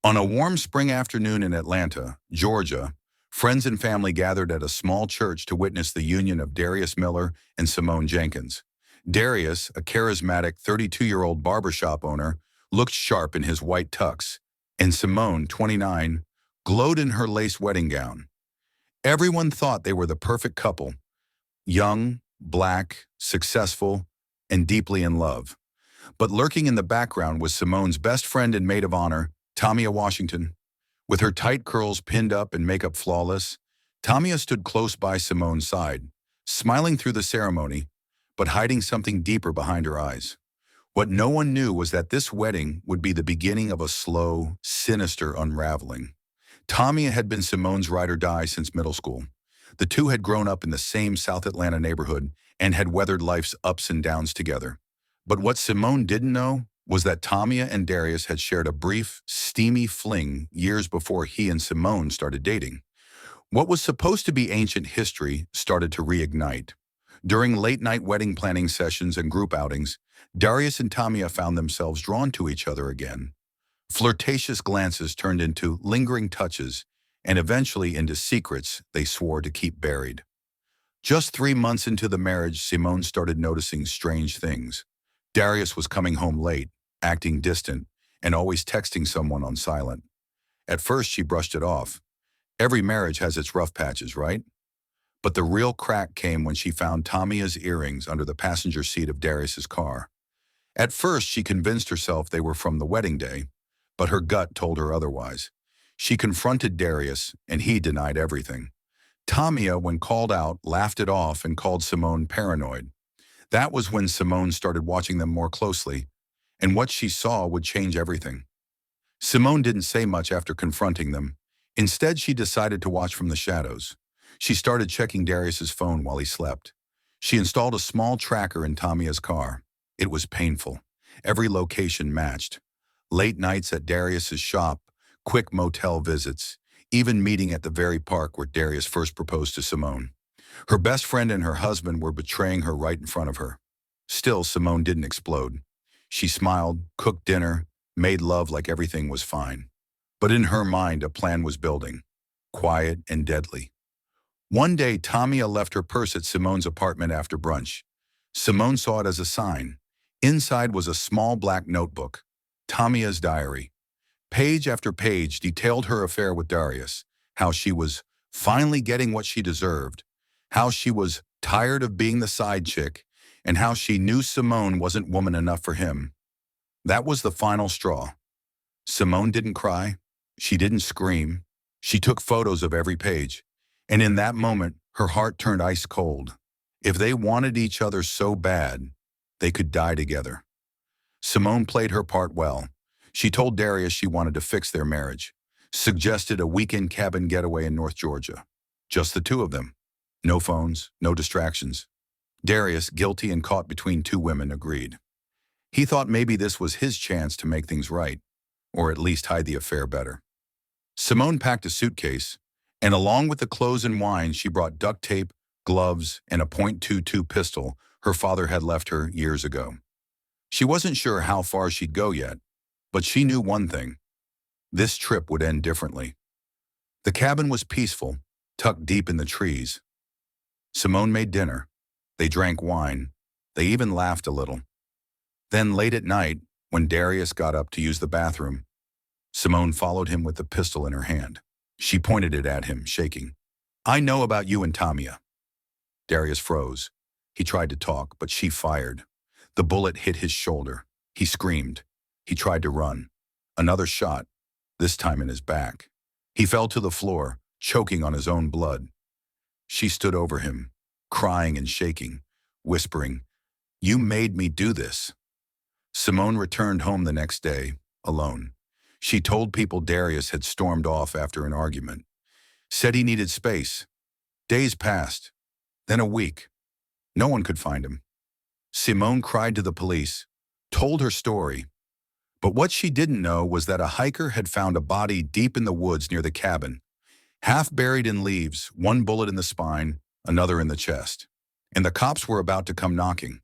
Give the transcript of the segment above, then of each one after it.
On a warm spring afternoon in Atlanta, Georgia, friends and family gathered at a small church to witness the union of Darius Miller and Simone Jenkins. Darius, a charismatic 32-year-old barbershop owner, looked sharp in his white tux, and Simone, 29, glowed in her lace wedding gown. Everyone thought they were the perfect couple, young, black, successful, and deeply in love. But lurking in the background was Simone's best friend and maid of honor, Tamia Washington. With her tight curls pinned up and makeup flawless, Tamia stood close by Simone's side, smiling through the ceremony, but hiding something deeper behind her eyes. What no one knew was that this wedding would be the beginning of a slow, sinister unraveling. Tamia had been Simone's ride or die since middle school. The two had grown up in the same South Atlanta neighborhood and had weathered life's ups and downs together. But what Simone didn't know was that Tamia and Darius had shared a brief, steamy fling years before he and Simone started dating. What was supposed to be ancient history started to reignite. During late-night wedding planning sessions and group outings, Darius and Tamia found themselves drawn to each other again. Flirtatious glances turned into lingering touches and eventually into secrets they swore to keep buried. Just 3 months into the marriage, Simone started noticing strange things. Darius was coming home late, acting distant, and always texting someone on silent. At first, she brushed it off. Every marriage has its rough patches, right? But the real crack came when she found Tamia's earrings under the passenger seat of Darius's car. At first, she convinced herself they were from the wedding day, but her gut told her otherwise. She confronted Darius, and he denied everything. Tamia, when called out, laughed it off and called Simone paranoid. That was when Simone started watching them more closely, and what she saw would change everything. Simone didn't say much after confronting them. Instead, she decided to watch from the shadows. She started checking Darius's phone while he slept. She installed a small tracker in Tamia's car. It was painful. Every location matched. Late nights at Darius's shop, quick motel visits, even meeting at the very park where Darius first proposed to Simone. Her best friend and her husband were betraying her right in front of her. Still, Simone didn't explode. She smiled, cooked dinner, made love like everything was fine. But in her mind, a plan was building, quiet and deadly. One day, Tamia left her purse at Simone's apartment after brunch. Simone saw it as a sign. Inside was a small black notebook, Tamia's diary. Page after page detailed her affair with Darius, how she was finally getting what she deserved, how she was tired of being the side chick, and how she knew Simone wasn't woman enough for him. That was the final straw. Simone didn't cry. She didn't scream. She took photos of every page. And in that moment, her heart turned ice cold. If they wanted each other so bad, they could die together. Simone played her part well. She told Darius she wanted to fix their marriage, suggested a weekend cabin getaway in North Georgia. Just the two of them. No phones, no distractions. Darius, guilty and caught between two women, agreed. He thought maybe this was his chance to make things right, or at least hide the affair better. Simone packed a suitcase, and along with the clothes and wine, she brought duct tape, gloves, and a .22 pistol her father had left her years ago. She wasn't sure how far she'd go yet, but she knew one thing. This trip would end differently. The cabin was peaceful, tucked deep in the trees. Simone made dinner. They drank wine. They even laughed a little. Then late at night, when Darius got up to use the bathroom, Simone followed him with the pistol in her hand. She pointed it at him, shaking. "I know about you and Tamia." Darius froze. He tried to talk, but she fired. The bullet hit his shoulder. He screamed. He tried to run. Another shot, this time in his back. He fell to the floor, choking on his own blood. She stood over him, crying and shaking, whispering, "You made me do this." Simone returned home the next day, alone. She told people Darius had stormed off after an argument. Said he needed space. Days passed, then a week. No one could find him. Simone cried to the police, told her story. But what she didn't know was that a hiker had found a body deep in the woods near the cabin, half buried in leaves, one bullet in the spine, another in the chest. And the cops were about to come knocking.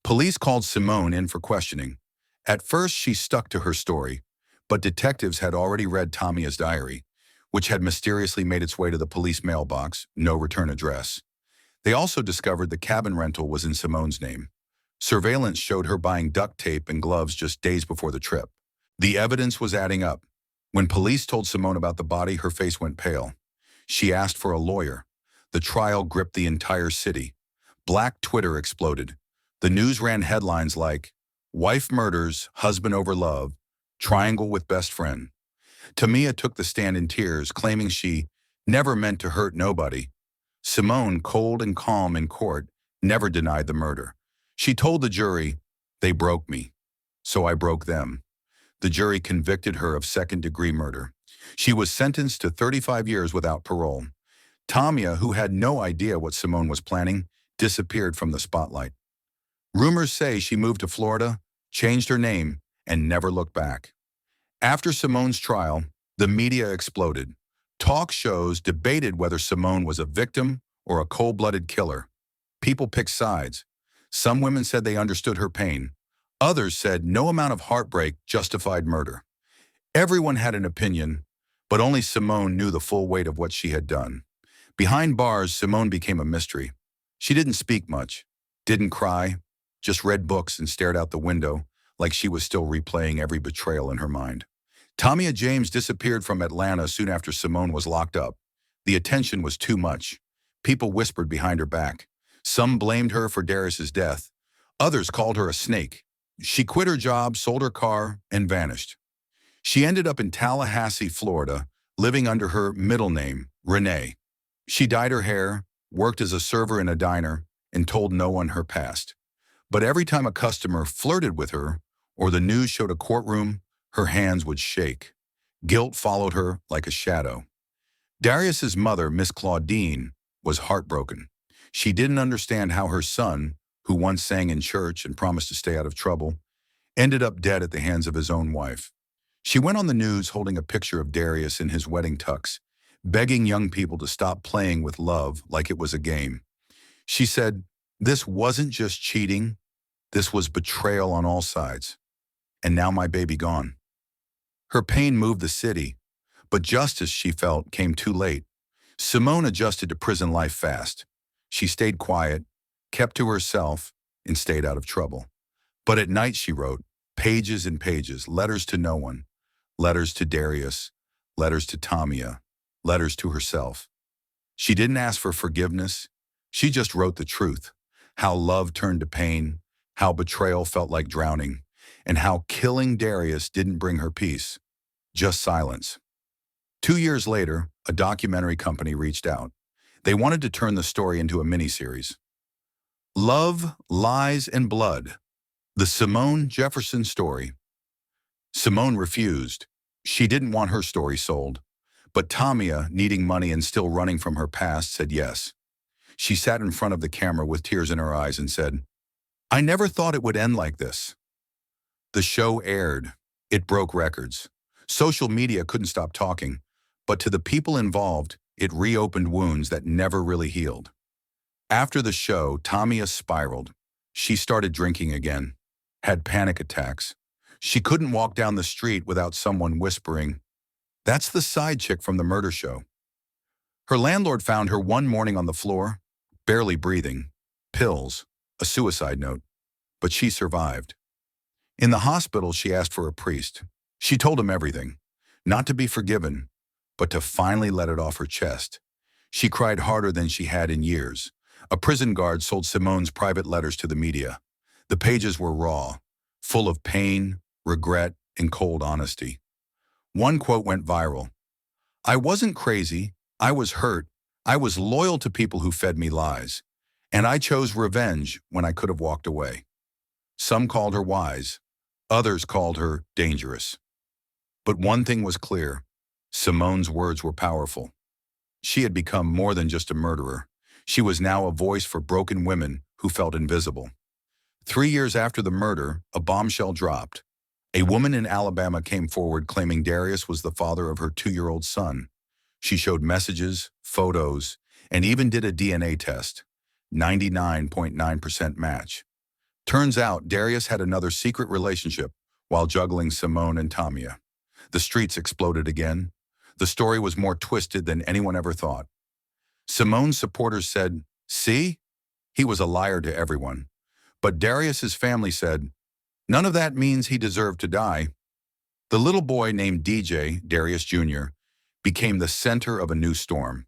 Police called Simone in for questioning. At first, she stuck to her story, But detectives had already read Tamia's diary, which had mysteriously made its way to the police mailbox, no return address. They also discovered the cabin rental was in Simone's name. Surveillance showed her buying duct tape and gloves just days before the trip. The evidence was adding up. When police told Simone about the body, her face went pale. She asked for a lawyer. The trial gripped the entire city. Black Twitter exploded. The news ran headlines like, "Wife murders, husband over love, triangle with best friend." Tamia took the stand in tears, claiming she never meant to hurt nobody. Simone, cold and calm in court, never denied the murder. She told the jury, "They broke me, so I broke them." The jury convicted her of second-degree murder. She was sentenced to 35 years without parole. Tamia, who had no idea what Simone was planning, disappeared from the spotlight. Rumors say she moved to Florida, changed her name, and never looked back. After Simone's trial, the media exploded. Talk shows debated whether Simone was a victim or a cold-blooded killer. People picked sides. Some women said they understood her pain. Others said no amount of heartbreak justified murder. Everyone had an opinion, but only Simone knew the full weight of what she had done. Behind bars, Simone became a mystery. She didn't speak much, didn't cry, just read books and stared out the window like she was still replaying every betrayal in her mind. Tamia James disappeared from Atlanta soon after Simone was locked up. The attention was too much. People whispered behind her back. Some blamed her for Darius's death. Others called her a snake. She quit her job, sold her car, and vanished. She ended up in Tallahassee, Florida, living under her middle name, Renee. She dyed her hair, worked as a server in a diner, and told no one her past. But every time a customer flirted with her or the news showed a courtroom, her hands would shake. Guilt followed her like a shadow. Darius's mother, Miss Claudine, was heartbroken. She didn't understand how her son, who once sang in church and promised to stay out of trouble, ended up dead at the hands of his own wife. She went on the news holding a picture of Darius in his wedding tux, begging young people to stop playing with love like it was a game. She said, "This wasn't just cheating, this was betrayal on all sides. And now my baby gone." Her pain moved the city, but justice, she felt, came too late. Simone adjusted to prison life fast. She stayed quiet, kept to herself, and stayed out of trouble. But at night, she wrote pages and pages, letters to no one, letters to Darius, letters to Tamia, letters to herself. She didn't ask for forgiveness. She just wrote the truth, how love turned to pain, how betrayal felt like drowning, and how killing Darius didn't bring her peace, just silence. 2 years later, a documentary company reached out. They wanted to turn the story into a miniseries. Love, Lies, and Blood, the Simone Jefferson story. Simone refused. She didn't want her story sold. But Tamia, needing money and still running from her past, said yes. She sat in front of the camera with tears in her eyes and said, "I never thought it would end like this." The show aired. It broke records. Social media couldn't stop talking, but to the people involved, it reopened wounds that never really healed. After the show, Tamia spiraled. She started drinking again, had panic attacks. She couldn't walk down the street without someone whispering, "That's the side chick from the murder show." Her landlord found her one morning on the floor, barely breathing, pills, a suicide note, but she survived. In the hospital, she asked for a priest. She told him everything, not to be forgiven, but to finally let it off her chest. She cried harder than she had in years. A prison guard sold Simone's private letters to the media. The pages were raw, full of pain, regret, and cold honesty. One quote went viral. "I wasn't crazy. I was hurt. I was loyal to people who fed me lies. And I chose revenge when I could have walked away." Some called her wise. Others called her dangerous. But one thing was clear. Simone's words were powerful. She had become more than just a murderer. She was now a voice for broken women who felt invisible. 3 years after the murder, a bombshell dropped. A woman in Alabama came forward claiming Darius was the father of her 2-year-old son. She showed messages, photos, and even did a DNA test. 99.9% match. Turns out Darius had another secret relationship while juggling Simone and Tamia. The streets exploded again. The story was more twisted than anyone ever thought. Simone's supporters said, "See? He was a liar to everyone." But Darius's family said, "None of that means he deserved to die." The little boy named DJ, Darius Jr., became the center of a new storm.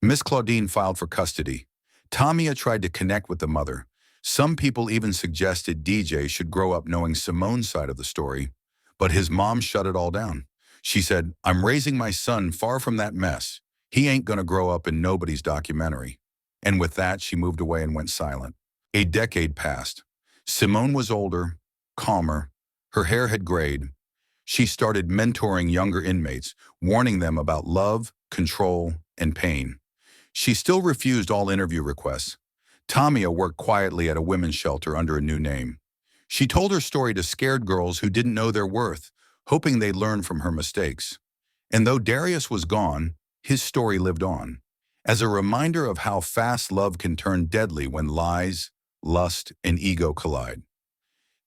Miss Claudine filed for custody. Tamia tried to connect with the mother. Some people even suggested DJ should grow up knowing Simone's side of the story, but his mom shut it all down. She said, "I'm raising my son far from that mess. He ain't gonna grow up in nobody's documentary." And with that, she moved away and went silent. A decade passed. Simone was older, calmer. Her hair had grayed. She started mentoring younger inmates, warning them about love, control, and pain. She still refused all interview requests. Tamia worked quietly at a women's shelter under a new name. She told her story to scared girls who didn't know their worth, hoping they'd learn from her mistakes. And though Darius was gone, his story lived on, as a reminder of how fast love can turn deadly when lies, lust, and ego collide.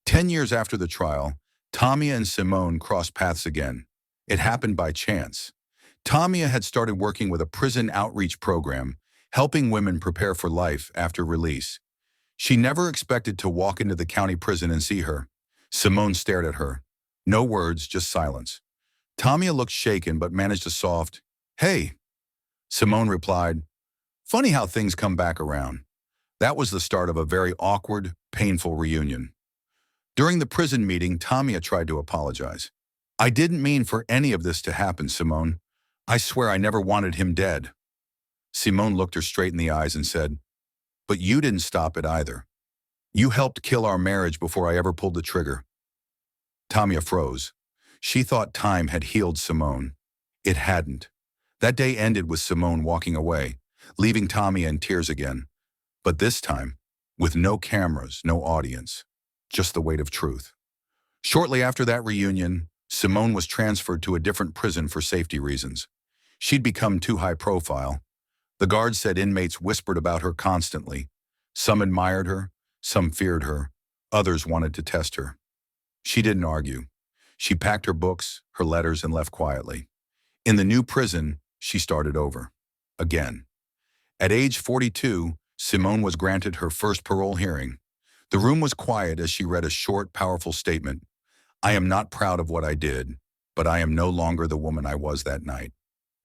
10 years after the trial, Tamia and Simone crossed paths again. It happened by chance. Tamia had started working with a prison outreach program, helping women prepare for life after release. She never expected to walk into the county prison and see her. Simone stared at her. No words, just silence. Tamia looked shaken but managed a soft, "Hey." Simone replied, "Funny how things come back around." That was the start of a very awkward, painful reunion. During the prison meeting, Tamia tried to apologize. "I didn't mean for any of this to happen, Simone. I swear I never wanted him dead." Simone looked her straight in the eyes and said, "But you didn't stop it either. You helped kill our marriage before I ever pulled the trigger." Tamia froze. She thought time had healed Simone. It hadn't. That day ended with Simone walking away, leaving Tamia in tears again. But this time, with no cameras, no audience, just the weight of truth. Shortly after that reunion, Simone was transferred to a different prison for safety reasons. She'd become too high profile. The guards said inmates whispered about her constantly. Some admired her, some feared her, others wanted to test her. She didn't argue. She packed her books, her letters, and left quietly. In the new prison, she started over. Again. At age 42, Simone was granted her first parole hearing. The room was quiet as she read a short, powerful statement. "I am not proud of what I did, but I am no longer the woman I was that night.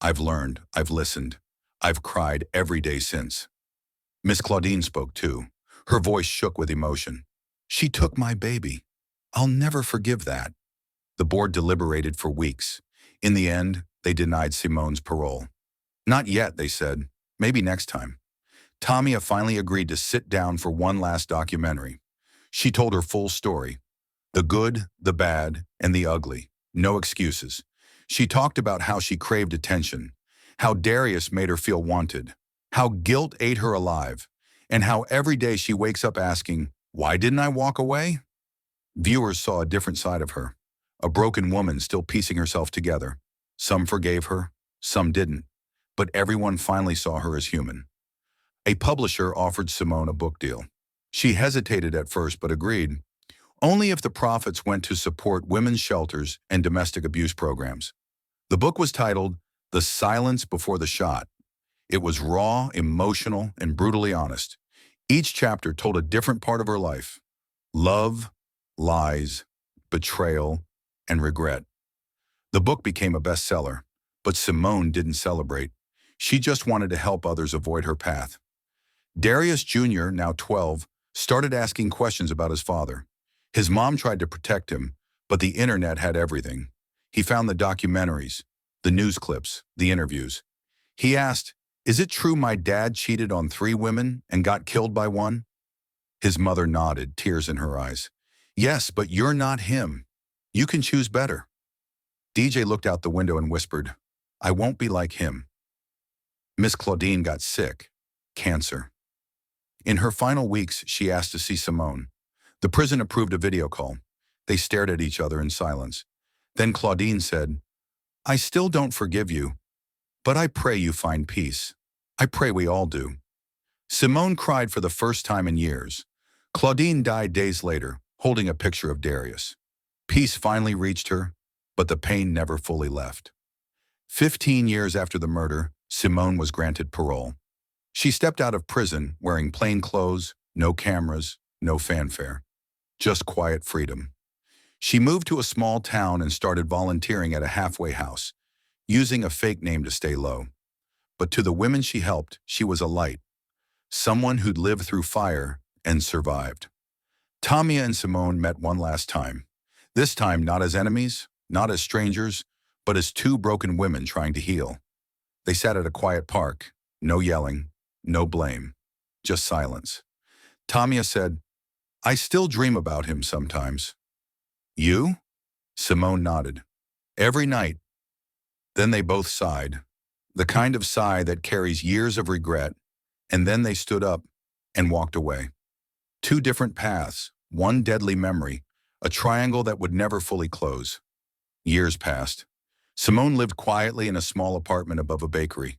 I've learned, I've listened, I've cried every day since." Miss Claudine spoke too. Her voice shook with emotion. "She took my baby. I'll never forgive that." The board deliberated for weeks. In the end, they denied Simone's parole. "Not yet," they said. "Maybe next time." Tamia finally agreed to sit down for one last documentary. She told her full story. The good, the bad, and the ugly. No excuses. She talked about how she craved attention, how Darius made her feel wanted, how guilt ate her alive, and how every day she wakes up asking, "Why didn't I walk away?" Viewers saw a different side of her, a broken woman still piecing herself together. Some forgave her, some didn't, but everyone finally saw her as human. A publisher offered Simone a book deal. She hesitated at first but agreed, only if the profits went to support women's shelters and domestic abuse programs. The book was titled The Silence Before the Shot. It was raw, emotional, and brutally honest. Each chapter told a different part of her life: love, lies, betrayal, and regret. The book became a bestseller, but Simone didn't celebrate. She just wanted to help others avoid her path. Darius Jr., now 12, started asking questions about his father. His mom tried to protect him, but the internet had everything. He found the documentaries, the news clips, the interviews. He asked, "Is it true my dad cheated on 3 women and got killed by one?" His mother nodded, tears in her eyes. "Yes, but you're not him. You can choose better." DJ looked out the window and whispered, "I won't be like him." Miss Claudine got sick. Cancer. In her final weeks, she asked to see Simone. The prison approved a video call. They stared at each other in silence. Then Claudine said, "I still don't forgive you, but I pray you find peace. I pray we all do." Simone cried for the first time in years. Claudine died days later, holding a picture of Darius. Peace finally reached her, but the pain never fully left. 15 years after the murder, Simone was granted parole. She stepped out of prison wearing plain clothes, no cameras, no fanfare, just quiet freedom. She moved to a small town and started volunteering at a halfway house, using a fake name to stay low. But to the women she helped, she was a light, someone who'd lived through fire and survived. Tamia and Simone met one last time. This time not as enemies, not as strangers, but as two broken women trying to heal. They sat at a quiet park, no yelling, no blame, just silence. Tamia said, "I still dream about him sometimes." "You?" Simone nodded. "Every night." Then they both sighed, the kind of sigh that carries years of regret, and then they stood up and walked away. Two different paths, one deadly memory, a triangle that would never fully close. Years passed. Simone lived quietly in a small apartment above a bakery.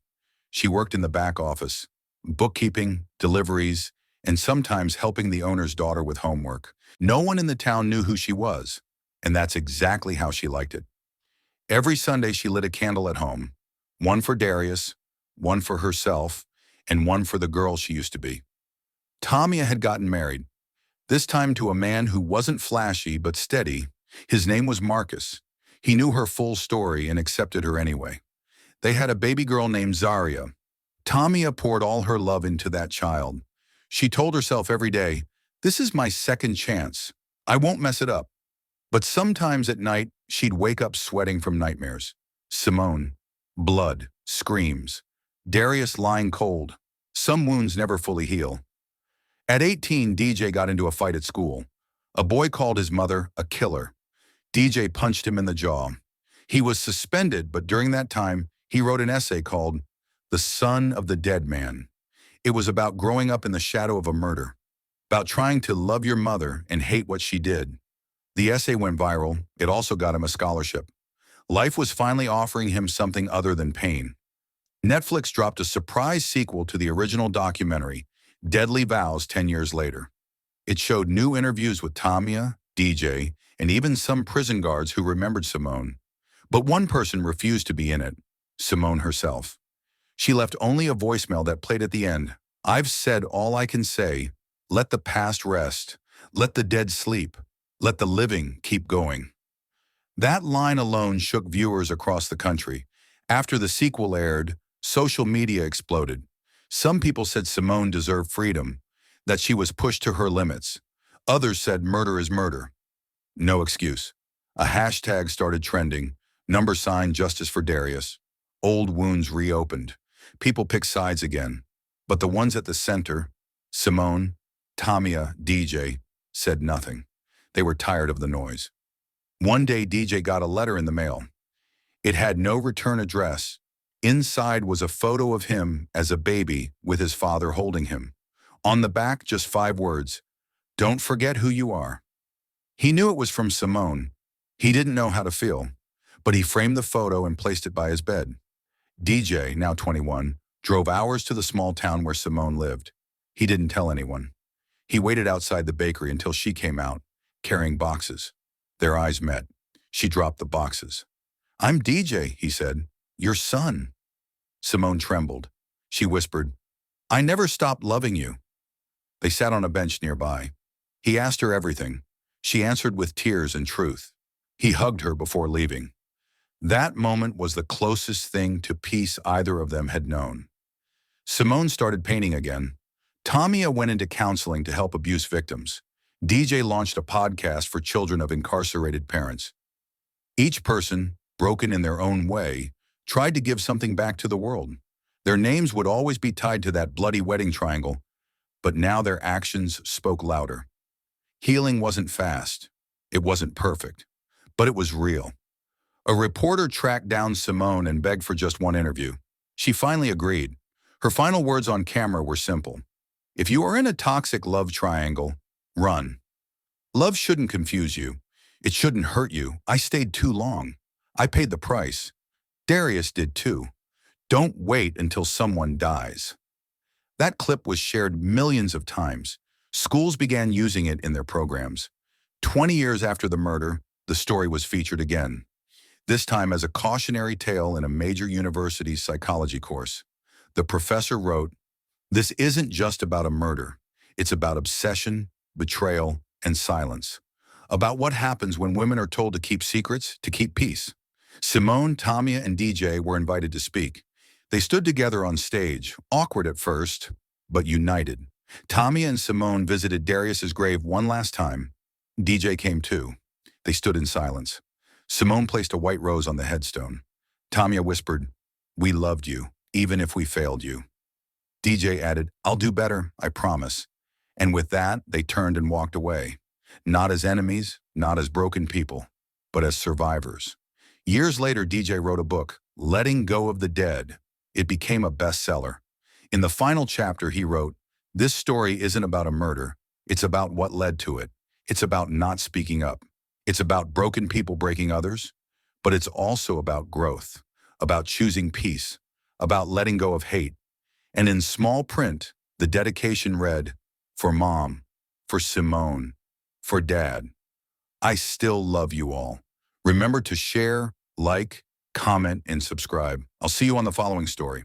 She worked in the back office, bookkeeping, deliveries, and sometimes helping the owner's daughter with homework. No one in the town knew who she was, and that's exactly how she liked it. Every Sunday she lit a candle at home, one for Darius, one for herself, and one for the girl she used to be. Tamia had gotten married, this time to a man who wasn't flashy but steady. His name was Marcus. He knew her full story and accepted her anyway. They had a baby girl named Zaria. Tamia poured all her love into that child. She told herself every day, "This is my second chance. I won't mess it up." But sometimes at night, she'd wake up sweating from nightmares. Simone, blood, screams. Darius lying cold. Some wounds never fully heal. At 18, DJ got into a fight at school. A boy called his mother a killer. DJ punched him in the jaw. He was suspended, but during that time, he wrote an essay called "The Son of the Dead Man." It was about growing up in the shadow of a murder, about trying to love your mother and hate what she did. The essay went viral. It also got him a scholarship. Life was finally offering him something other than pain. Netflix dropped a surprise sequel to the original documentary, Deadly Vows, 10 years later. It showed new interviews with Tamia, DJ, and even some prison guards who remembered Simone. But one person refused to be in it, Simone herself. She left only a voicemail that played at the end. "I've said all I can say. Let the past rest. Let the dead sleep. Let the living keep going." That line alone shook viewers across the country. After the sequel aired, social media exploded. Some people said Simone deserved freedom, that she was pushed to her limits. Others said murder is murder. No excuse. A hashtag started trending, # justice for Darius. Old wounds reopened. People picked sides again. But the ones at the center, Simone, Tamia, DJ, said nothing. They were tired of the noise. One day DJ got a letter in the mail. It had no return address. Inside was a photo of him as a baby with his father holding him. On the back, just 5 words, "Don't forget who you are." He knew it was from Simone. He didn't know how to feel, but he framed the photo and placed it by his bed. DJ, now 21, drove hours to the small town where Simone lived. He didn't tell anyone. He waited outside the bakery until she came out, carrying boxes. Their eyes met. She dropped the boxes. "I'm DJ," he said. "Your son." Simone trembled. She whispered, "I never stopped loving you." They sat on a bench nearby. He asked her everything. She answered with tears and truth. He hugged her before leaving. That moment was the closest thing to peace either of them had known. Simone started painting again. Tamia went into counseling to help abuse victims. DJ launched a podcast for children of incarcerated parents. Each person, broken in their own way, tried to give something back to the world. Their names would always be tied to that bloody wedding triangle, but now their actions spoke louder. Healing wasn't fast. It wasn't perfect, but it was real. A reporter tracked down Simone and begged for just one interview. She finally agreed. Her final words on camera were simple. "If you are in a toxic love triangle, run. Love shouldn't confuse you. It shouldn't hurt you. I stayed too long. I paid the price. Darius did too. Don't wait until someone dies." That clip was shared millions of times. Schools began using it in their programs. 20 years after the murder, the story was featured again. this time as a cautionary tale in a major university's psychology course. The professor wrote, "This isn't just about a murder. It's about obsession, betrayal, and silence. About what happens when women are told to keep secrets, to keep peace." Simone, Tamia, and DJ were invited to speak. They stood together on stage, awkward at first, but united. Tamia and Simone visited Darius's grave one last time. DJ came too. They stood in silence. Simone placed a white rose on the headstone. Tamia whispered, "We loved you, even if we failed you." DJ added, "I'll do better, I promise." And with that, they turned and walked away. Not as enemies, not as broken people, but as survivors. Years later, DJ wrote a book, Letting Go of the Dead. It became a bestseller. In the final chapter, he wrote, "This story isn't about a murder. It's about what led to it. It's about not speaking up. It's about broken people breaking others, but it's also about growth, about choosing peace, about letting go of hate." And in small print, the dedication read, "For Mom, for Simone, for Dad, I still love you all. Remember to share, like, comment, and subscribe. I'll see you on the following story."